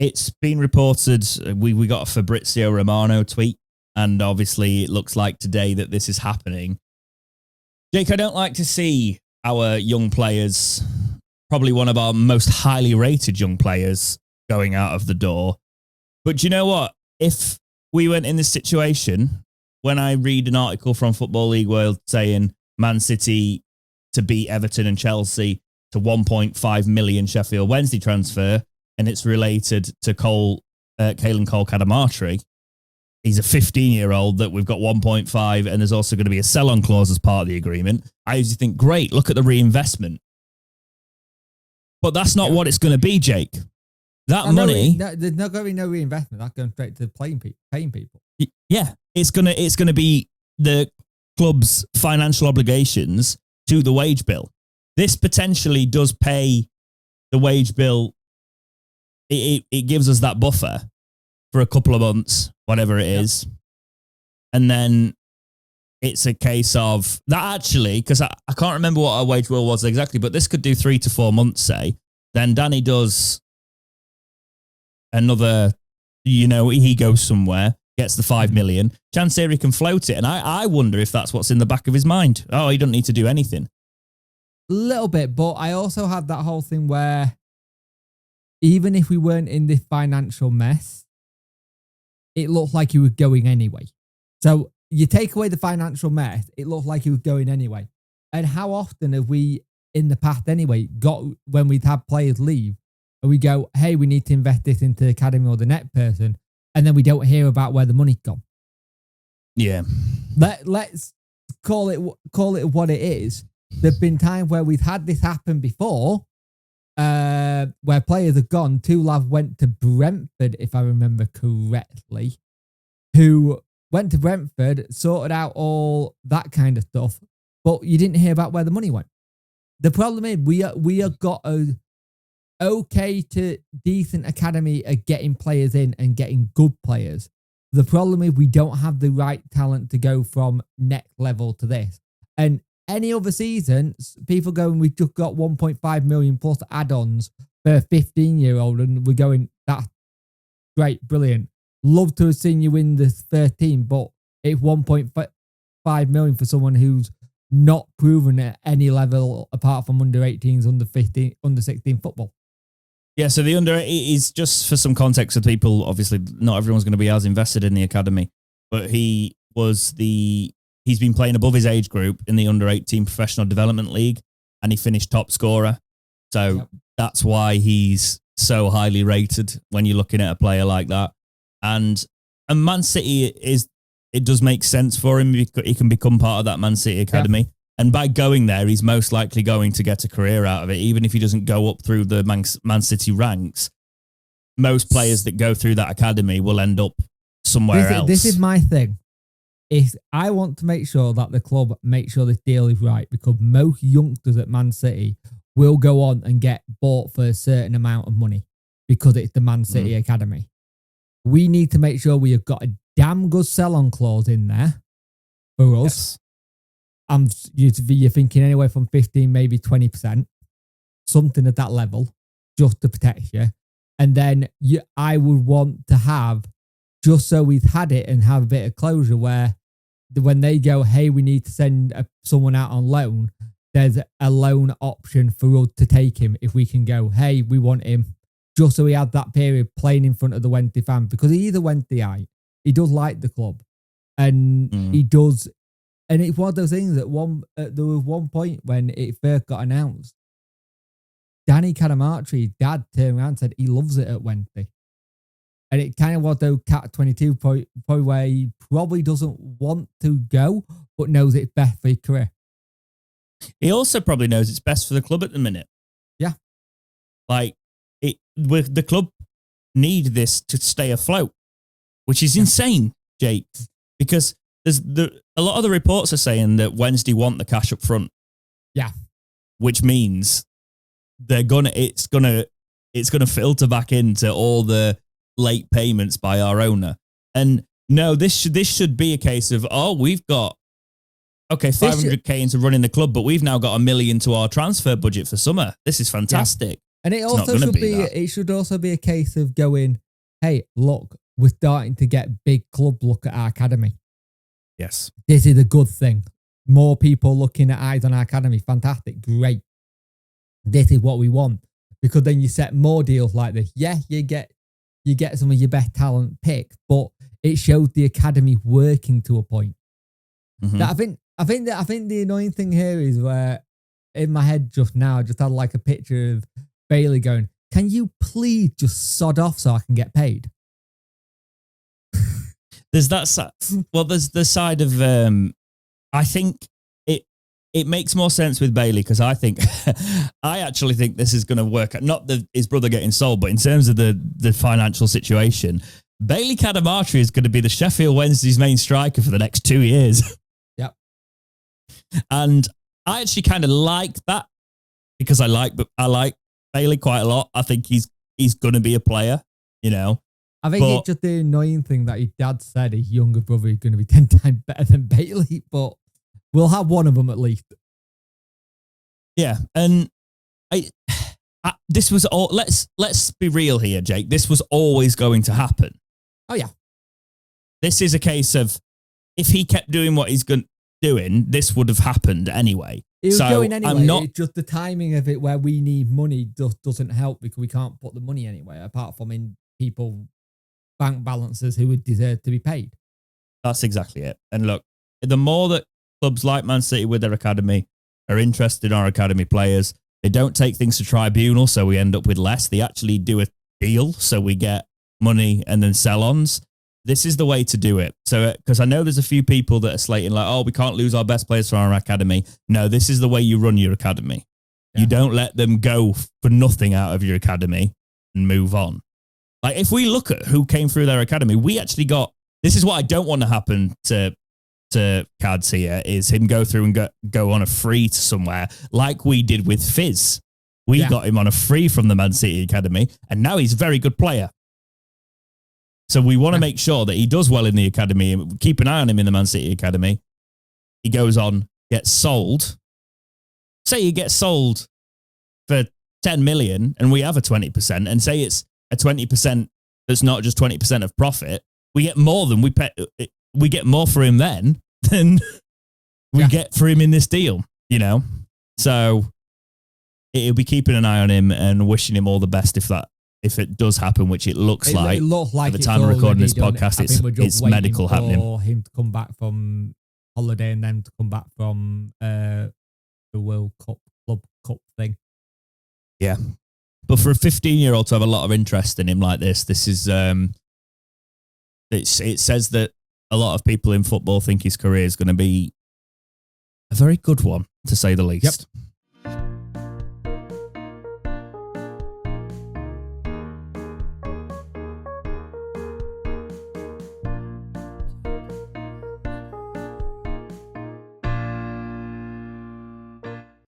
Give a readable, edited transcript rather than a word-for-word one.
it's been reported. We got a Fabrizio Romano tweet, and obviously it looks like today that this is happening. Jake, I don't like to see our young players, probably one of our most highly rated young players, going out of the door. But do you know what? If we went in this situation, when I read an article from Football League World saying Man City to beat Everton and Chelsea to 1.5 million Sheffield Wednesday transfer, and it's related to Caelon-Kole Cadameteri, he's a 15-year-old that we've got 1.5, and there's also going to be a sell-on clause as part of the agreement. I usually think, great, look at the reinvestment. But that's not what it's going to be, Jake. That money... there's not going to be no reinvestment. That's going straight to paying people. Yeah, it's going to be the club's financial obligations to the wage bill. This potentially does pay the wage bill. It gives us that buffer for a couple of months, whatever it is. And then it's a case of that actually, because I can't remember what our wage bill was exactly, but this could do 3 to 4 months, say. Then Danny does another, he goes somewhere, gets the 5 million. Chance here he can float it. And I wonder if that's what's in the back of his mind. Oh, he doesn't need to do anything. A little bit, but I also have that whole thing where even if we weren't in this financial mess, it looked like he was going anyway. So you take away the financial mess, it looked like he was going anyway. And how often have we, in the past anyway, got when we'd had players leave and we go, hey, we need to invest this into the academy or the net person, and then we don't hear about where the money's gone. Yeah. Let's call it what it is. There've been times where we've had this happen before, where players have gone. Two lads went to Brentford, if I remember correctly, who went to Brentford, sorted out all that kind of stuff, but you didn't hear about where the money went. The problem is we have got a okay to decent academy at getting players in and getting good players. The problem is we don't have the right talent to go from next level to this. And any other season, people going, we've just got 1.5 million plus add-ons for a 15-year-old, and we're going, that's great, brilliant. Love to have seen you in the 13, but it's 1.5 million for someone who's not proven at any level apart from under 18s, under 15, under 16 football. Yeah, so the under 8 is just for some context of people. Obviously, not everyone's going to be as invested in the academy, but he's been playing above his age group in the under 18 professional development league, and he finished top scorer. So that's why he's so highly rated when you're looking at a player like that. And Man City it does make sense for him. He can become part of that Man City academy. Yeah. And by going there, he's most likely going to get a career out of it. Even if he doesn't go up through the Man City ranks, most players that go through that academy will end up somewhere else. This is my thing. I want to make sure that the club makes sure this deal is right, because most youngsters at Man City will go on and get bought for a certain amount of money because it's the Man City academy. We need to make sure we have got a damn good sell-on clause in there for us. Yes. You're thinking anywhere from 15, maybe 20%, something at that level, just to protect you. And then I would want to have, just so we've had it and have a bit of closure, where when they go, hey, we need to send someone out on loan, there's a loan option for us to take him if we can go, hey, we want him, just so he had that period playing in front of the Wednesday fan, because he's a Wednesdayite. He does like the club, and he does. And it's one of those things that there was one point when it first got announced, Danny Cadameteri's dad turned around and said he loves it at Wednesday. And it kind of was the Cat-22 point where he probably doesn't want to go, but knows it's best for his career. He also probably knows it's best for the club at the minute. Yeah. Like, the club need this to stay afloat, which is insane, Jake, because a lot of the reports are saying that Wednesday want the cash up front. Yeah. Which means it's gonna filter back into all the late payments by our owner. And no, this should be a case of, we've got 500k into running the club, but we've now got $1 million to our transfer budget for summer. This is fantastic. And it also should be it should also be a case of going, hey, look, we're starting to get big club look at our academy. Yes. This is a good thing. More people looking at eyes on our academy. Fantastic. Great. This is what we want. Because then you set more deals like this. Yeah, you get some of your best talent picked, but it shows the academy working to a point. Mm-hmm. That I think the annoying thing here is where in my head just now I just had like a picture of Bailey going, can you please just sod off so I can get paid? There's that side. Well, there's the side of I think it makes more sense with Bailey because I actually think this is going to work. Not his brother getting sold, but in terms of the financial situation, Bailey Cadameteri is going to be the Sheffield Wednesday's main striker for the next 2 years. Yep. And I actually kind of like that because I like Bailey quite a lot. I think he's going to be a player, you know. I think it's just the annoying thing that his dad said his younger brother is going to be 10 times better than Bailey, but we'll have one of them at least. Yeah, and this was all. Let's be real here, Jake. This was always going to happen. Oh yeah. This is a case of if he kept doing what he's doing, this would have happened anyway. It was going anyway. It's just the timing of it where we need money just doesn't help because we can't put the money anywhere apart from in people bank balances who would deserve to be paid. That's exactly it. And look, the more that clubs like Man City with their academy are interested in our academy players, they don't take things to tribunal, so we end up with less. They actually do a deal, so we get money and then sell-ons. This is the way to do it. So, because I know there's a few people that are slating like, oh, we can't lose our best players from our academy. No, this is the way you run your academy. Yeah. You don't let them go for nothing out of your academy and move on. Like if we look at who came through their academy, we actually got, this is what I don't want to happen to Cads here, is him go through and go on a free to somewhere like we did with Fizz. We got him on a free from the Man City academy and now he's a very good player. So we want to make sure that he does well in the academy and keep an eye on him in the Man City academy. He goes on, gets sold. Say he gets sold for 10 million and we have a 20% and say it's a 20% that's not just 20% of profit. We get more than we get more for him then than we get for him in this deal, you know? So it'll be keeping an eye on him and wishing him all the best if it does happen, which it looks like. It looks like at the time of recording this podcast, it's medical happening. For him to come back from holiday and then to come back from the World Cup Club Cup thing. Yeah. But for a 15-year-old to have a lot of interest in him like this is it says that a lot of people in football think his career is going to be a very good one, to say the least. Yep.